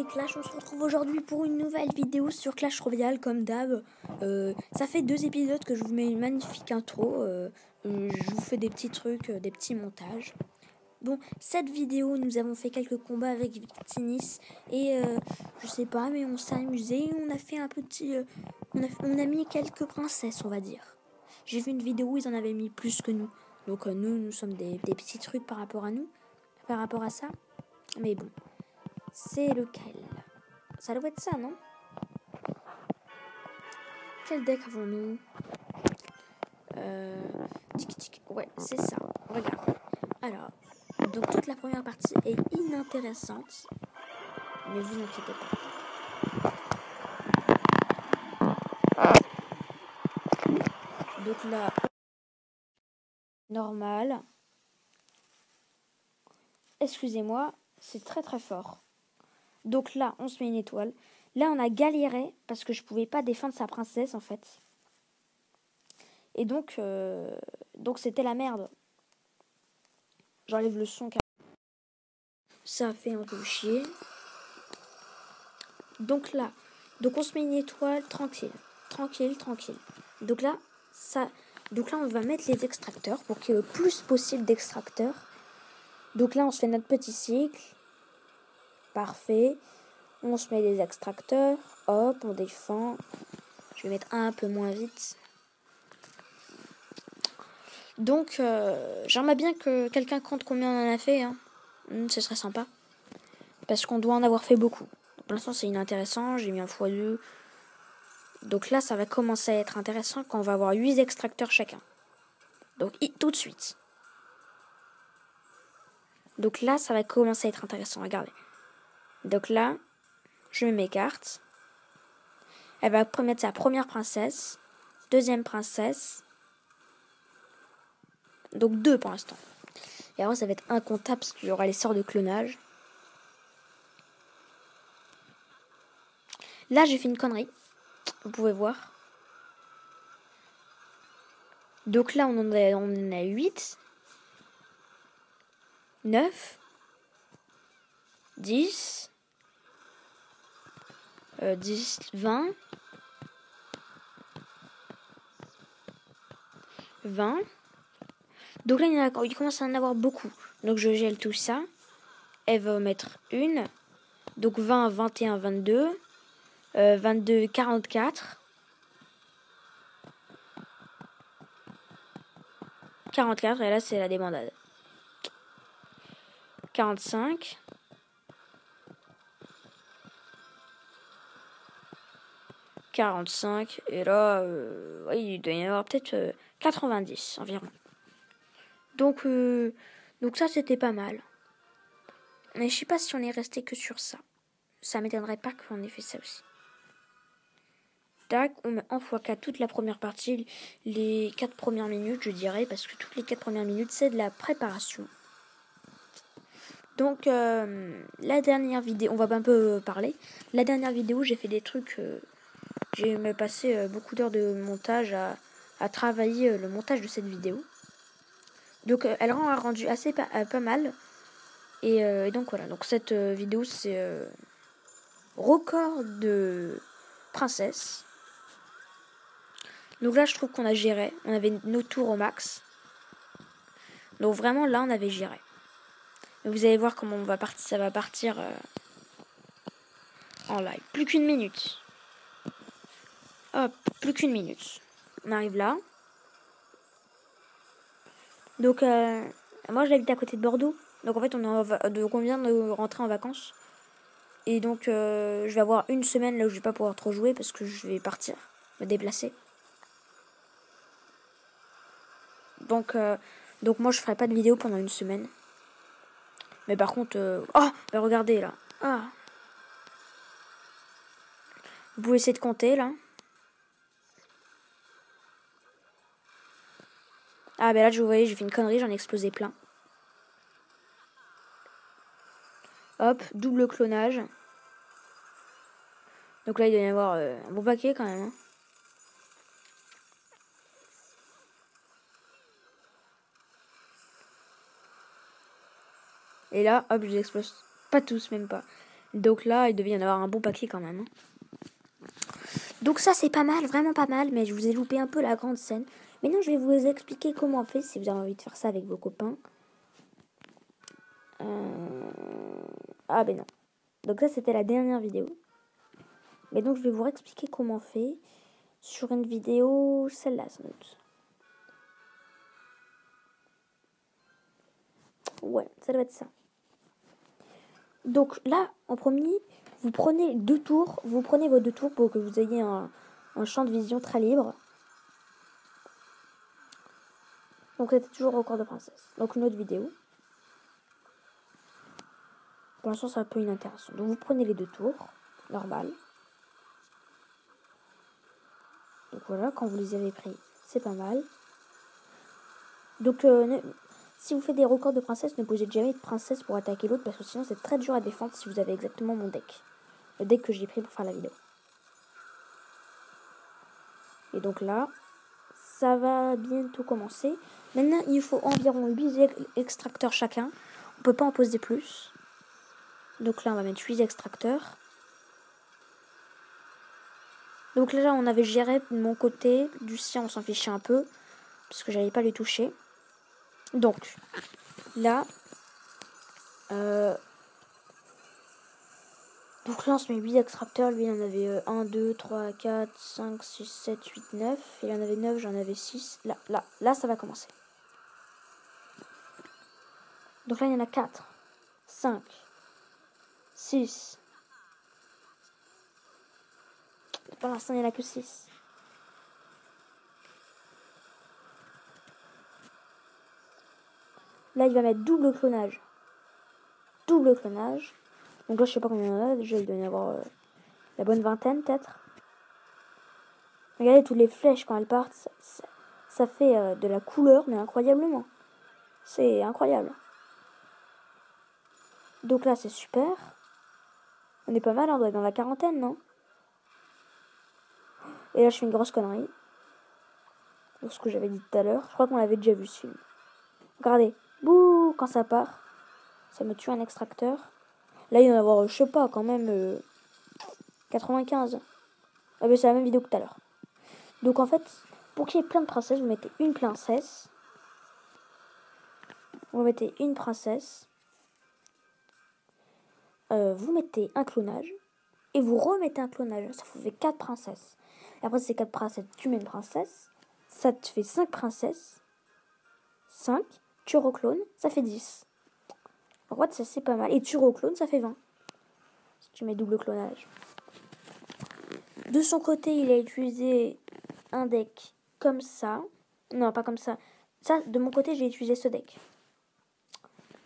Clash, on se retrouve aujourd'hui pour une nouvelle vidéo sur Clash Royale comme d'hab. Ça fait 2 épisodes que je vous mets une magnifique intro. Je vous fais des petits trucs, des petits montages. Bon, cette vidéo, nous avons fait quelques combats avec Victinis et je sais pas, mais on s'est amusé. On a fait un petit, on a mis quelques princesses, on va dire. J'ai vu une vidéo où ils en avaient mis plus que nous. Donc nous sommes des petits trucs par rapport à nous, par rapport à ça. Mais bon. C'est lequel? Ça doit être ça, non? Quel deck avons-nous? Ouais, c'est ça. Regarde. Alors, donc toute la première partie est inintéressante. Mais vous inquiétez pas. Donc là, normal. Excusez-moi, c'est très très fort. Donc là, on se met une étoile. Là, on a galéré parce que je pouvais pas défendre sa princesse en fait. Et donc c'était la merde. J'enlève le son. Ça fait un peu chier. Donc là, on se met une étoile tranquille. Donc là, on va mettre les extracteurs pour qu'il y ait le plus possible d'extracteurs. Donc là, on se fait notre petit cycle. Parfait. On se met les extracteurs. Hop, on défend. Je vais mettre un peu moins vite. Donc, j'aimerais bien que quelqu'un compte combien on en a fait. Hein. Ce serait sympa. Parce qu'on doit en avoir fait beaucoup. Pour l'instant, c'est inintéressant. J'ai mis un x2. Donc là, ça va commencer à être intéressant quand on va avoir 8 extracteurs chacun. Donc tout de suite. Donc là, ça va commencer à être intéressant. Regardez. Donc là, je mets mes cartes. Elle va mettre sa première princesse. Deuxième princesse. Donc 2 pour l'instant. Et après, ça va être incontable parce qu'il y aura les sorts de clonage. Là, j'ai fait une connerie. Vous pouvez voir. Donc là, on en a 8. 9. 10. 10, 20. 20. Donc là, il commence à en avoir beaucoup. Donc je gèle tout ça. Elle va mettre une. Donc 20, 21, 22. 22, 44. 44, et là, c'est la débandade. 45. 45. Et là, il doit y en avoir peut-être 90 environ. Donc ça, c'était pas mal. Mais je sais pas si on est resté que sur ça. Ça m'étonnerait pas qu'on ait fait ça aussi. Tac, on met en x4 toute la première partie, les 4 premières minutes, je dirais, parce que toutes les 4 premières minutes, c'est de la préparation. Donc, la dernière vidéo, on va un peu parler. La dernière vidéo, j'ai fait des trucs, j'ai passé beaucoup d'heures de montage à travailler le montage de cette vidéo. Donc, elle rend un rendu assez pas mal. Et donc, voilà. Donc, cette vidéo, c'est record de princesse. Donc là, je trouve qu'on a géré. On avait nos tours au max. Donc vraiment, là, on avait géré. Et vous allez voir comment ça va partir en live. Plus qu'une minute. Hop, plus qu'une minute. On arrive là. Donc, moi, j'habite à côté de Bordeaux. Donc, en fait, on vient de rentrer en vacances. Et donc, je vais avoir une semaine là où je vais pas pouvoir trop jouer parce que je vais partir, me déplacer. Donc moi, je ferai pas de vidéo pendant une semaine. Mais par contre, oh, mais regardez là. Ah. Vous pouvez essayer de compter là. Ah, ben là, vous voyez, j'ai fait une connerie, j'en ai explosé plein. Hop, double clonage. Donc là, il doit y avoir un bon paquet quand même. Hein. Et là, hop, je les explose. Pas tous, même pas. Donc là, il devait y en avoir un bon paquet quand même. Donc ça, c'est pas mal, vraiment pas mal. Mais je vous ai loupé un peu la grande scène. Maintenant, je vais vous expliquer comment on fait si vous avez envie de faire ça avec vos copains. Ah ben non. Donc ça, c'était la dernière vidéo. Mais donc, je vais vous expliquer comment on fait sur une vidéo, celle-là, sans doute. Ouais, ça doit être ça. Donc là, en premier, vous prenez vos 2 tours pour que vous ayez un champ de vision très libre. Donc c'était toujours record de princesse. Donc une autre vidéo. Pour l'instant, c'est un peu inintéressant. Donc vous prenez les 2 tours, normal. Donc voilà, quand vous les avez pris, c'est pas mal. Donc si vous faites des records de princesse, ne posez jamais de princesse pour attaquer l'autre parce que sinon c'est très dur à défendre si vous avez exactement mon deck. Le deck que j'ai pris pour faire la vidéo. Et donc là, ça va bientôt commencer. Maintenant, il faut environ 8 extracteurs chacun. On peut pas en poser plus. Donc là, on va mettre 8 extracteurs. Donc là, on avait géré de mon côté. Du sien, on s'en fichait un peu. Parce que j'allais pas les toucher. Donc, là... donc là, on se met 8 extracteurs. Lui, il en avait 1, 2, 3, 4, 5, 6, 7, 8, 9. Il en avait 9, j'en avais 6. Là, ça va commencer. Donc là, il y en a 4, 5, 6. Pour l'instant, il n'y en a que 6. Là, il va mettre double clonage. Double clonage. Donc là, je sais pas combien il y en a. Déjà, il doit y avoir la bonne vingtaine, peut-être. Regardez toutes les flèches quand elles partent. Ça fait de la couleur, mais incroyablement. C'est incroyable. Donc là, c'est super. On est pas mal, on doit être dans la quarantaine, non? Et là, je fais une grosse connerie. Pour ce que j'avais dit tout à l'heure. Je crois qu'on l'avait déjà vu, ce film. Regardez. Bouh, quand ça part. Ça me tue un extracteur. Là, il va y en avoir, je sais pas, quand même 95. Ah ben, c'est la même vidéo que tout à l'heure. Donc en fait, pour qu'il y ait plein de princesses, vous mettez une princesse. Vous mettez une princesse. Vous mettez un clonage. Et vous remettez un clonage. Ça vous fait 4 princesses. Et après, ces 4 princesses, tu mets une princesse. Ça te fait 5 princesses. 5. Tu reclones, ça fait 10. En fait, ça c'est pas mal. Et tu reclones, ça fait 20. Si tu mets double clonage. De son côté, il a utilisé un deck comme ça. Non, pas comme ça. Ça, de mon côté, j'ai utilisé ce deck.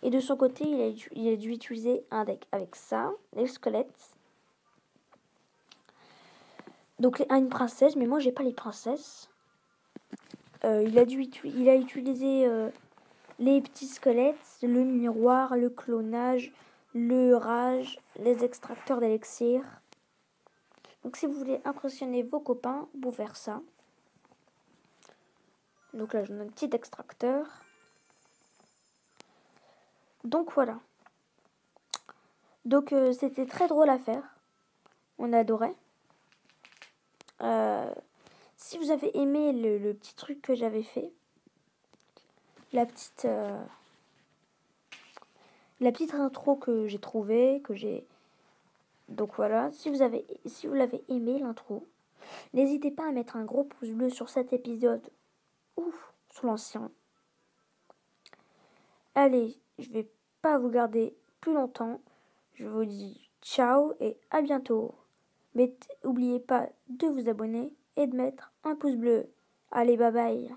Et de son côté, il a dû utiliser un deck avec ça, les squelettes. Donc, une princesse, mais moi, j'ai pas les princesses. Il a utilisé les petits squelettes, le miroir, le clonage, le rage, les extracteurs d'élixir. Donc, si vous voulez impressionner vos copains, vous pouvez faire ça. Donc là, je donne un petit extracteur. Donc voilà. Donc c'était très drôle à faire. On adorait. Si vous avez aimé le petit truc que j'avais fait, la petite intro que j'ai trouvée, donc voilà. Si vous l'avez aimé l'intro, n'hésitez pas à mettre un gros pouce bleu sur cet épisode ou sur l'ancien. Allez, je vais pas vous garder plus longtemps. Je vous dis ciao et à bientôt. Mais n'oubliez pas de vous abonner et de mettre un pouce bleu. Allez, bye bye.